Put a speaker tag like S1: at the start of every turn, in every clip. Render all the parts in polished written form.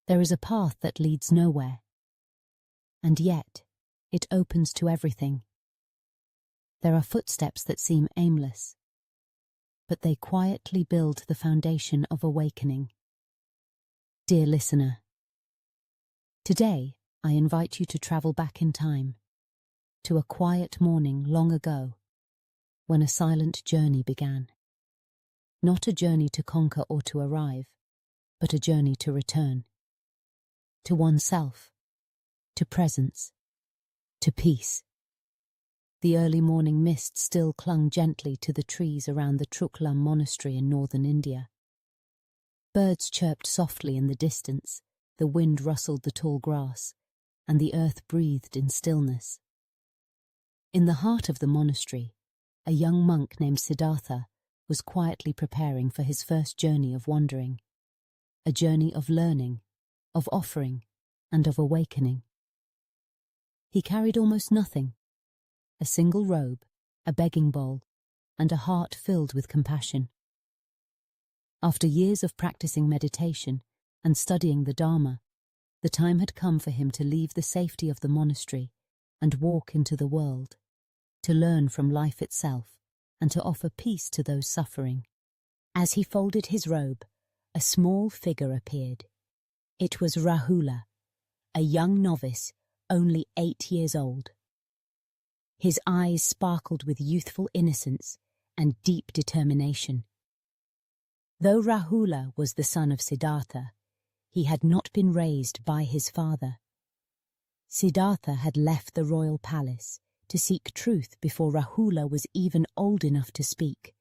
S1: There is a path that leads nowhere, and yet it opens to everything. There are footsteps that seem aimless, but they quietly build the foundation of awakening. Dear listener, today I invite you to travel back in time, to a quiet morning long ago, when a silent journey began. Not a journey to conquer or to arrive, but a journey to return. To oneself, to presence, to peace. The early morning mist still clung gently to the trees around the Rāhula monastery in northern India. Birds chirped softly in the distance, the wind rustled the tall grass, and the earth breathed in stillness. In the heart of the monastery, a young monk named Siddhartha was quietly preparing for his first journey of wandering, a journey of learning, of offering, and of awakening. He carried almost nothing: a single robe, a begging bowl, and a heart filled with compassion. After years of practicing meditation and studying the Dharma, the time had come for him to leave the safety of the monastery and walk into the world, to learn from life itself and to offer peace to those suffering. As he folded his robe, a small figure appeared. It was Rāhula, a young novice, only 8 years old. His eyes sparkled with youthful innocence and deep determination. Though Rāhula was the son of Siddhartha, he had not been raised by his father. Siddhartha had left the royal palace to seek truth before Rāhula was even old enough to speak.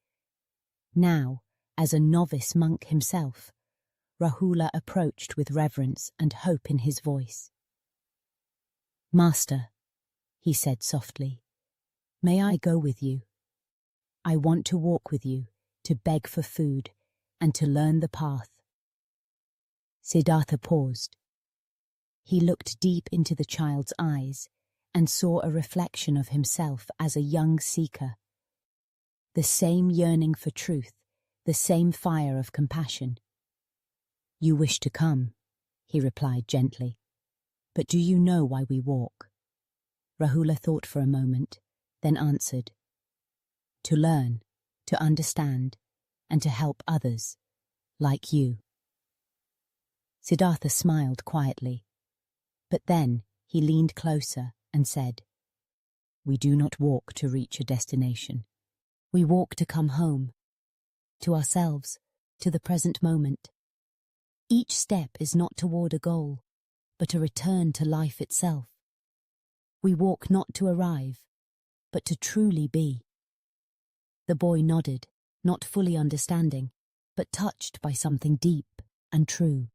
S1: Now, as a novice monk himself, Rāhula approached with reverence and hope in his voice. "Master," he said softly, "may I go with you? I want to walk with you, to beg for food, and to learn the path." Siddhartha paused. He looked deep into the child's eyes and saw a reflection of himself as a young seeker. The same yearning for truth, the same fire of compassion. "You wish to come," he replied gently. "But do you know why we walk?" Rāhula thought for a moment, then answered, "To learn, to understand, and to help others, like you." Siddhartha smiled quietly, but then he leaned closer and said, "We do not walk to reach a destination. We walk to come home, to ourselves, to the present moment. Each step is not toward a goal, but a return to life itself. We walk not to arrive, but to truly be." The boy nodded, not fully understanding, but touched by something deep and true.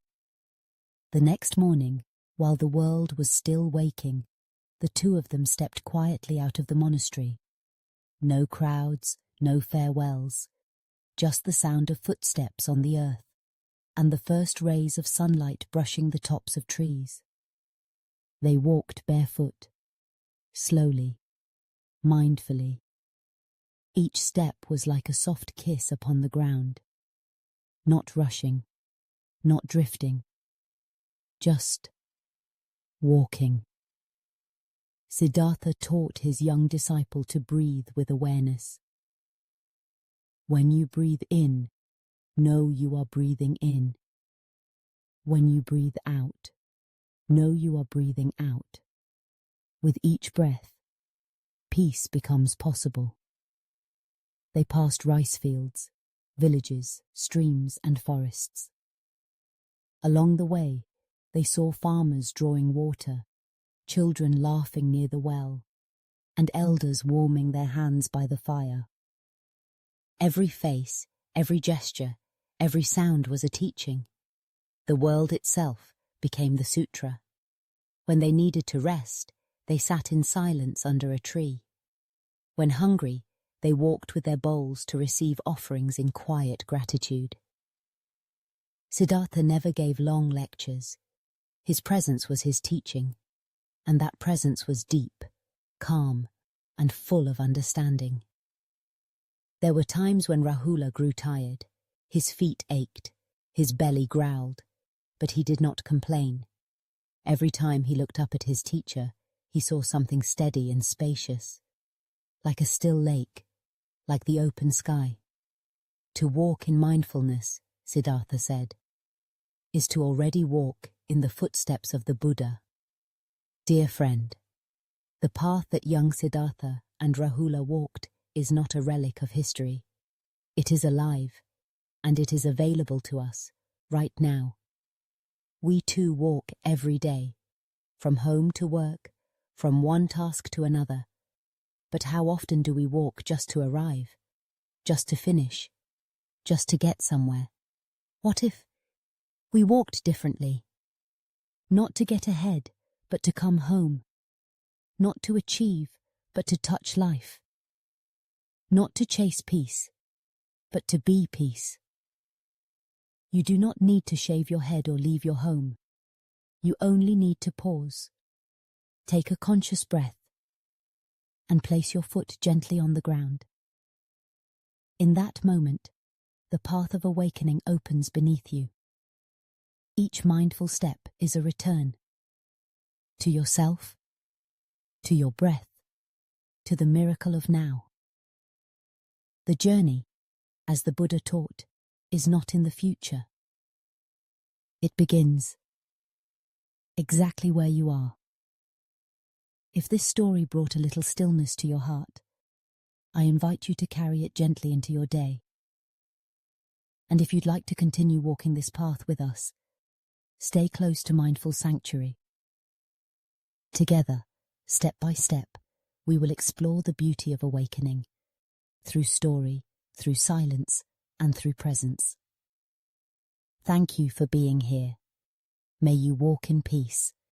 S1: The next morning, while the world was still waking, the two of them stepped quietly out of the monastery. No crowds, no farewells, just the sound of footsteps on the earth and the first rays of sunlight brushing the tops of trees. They walked barefoot, slowly, mindfully. Each step was like a soft kiss upon the ground, not rushing, not drifting, just walking. Siddhartha taught his young disciple to breathe with awareness. When you breathe in, know you are breathing in. When you breathe out, know you are breathing out. With each breath, peace becomes possible. They passed rice fields, villages, streams, and forests. Along the way, they saw farmers drawing water, children laughing near the well, and elders warming their hands by the fire. Every face, every gesture, every sound was a teaching. The world itself became the sutra. When they needed to rest, they sat in silence under a tree. When hungry, they walked with their bowls to receive offerings in quiet gratitude. Siddhartha never gave long lectures. His presence was his teaching, and that presence was deep, calm, and full of understanding. There were times when Rāhula grew tired. His feet ached, his belly growled, but he did not complain. Every time he looked up at his teacher, he saw something steady and spacious, like a still lake, like the open sky. To walk in mindfulness, Siddhartha said, is to already walk in the footsteps of the Buddha. Dear friend, the path that young Siddhartha and Rāhula walked is not a relic of history. It is alive, and it is available to us right now. We too walk every day, from home to work, from one task to another. But how often do we walk just to arrive, just to finish, just to get somewhere? What if we walked differently? Not to get ahead, but to come home. Not to achieve, but to touch life. Not to chase peace, but to be peace. You do not need to shave your head or leave your home. You only need to pause, take a conscious breath, and place your foot gently on the ground. In that moment, the path of awakening opens beneath you. Each mindful step is a return to yourself, to your breath, to the miracle of now. The journey, as the Buddha taught, is not in the future. It begins exactly where you are. If this story brought a little stillness to your heart, I invite you to carry it gently into your day. And if you'd like to continue walking this path with us, stay close to Mindful Sanctuary. Together, step by step, we will explore the beauty of awakening, through story, through silence, and through presence. Thank you for being here. May you walk in peace,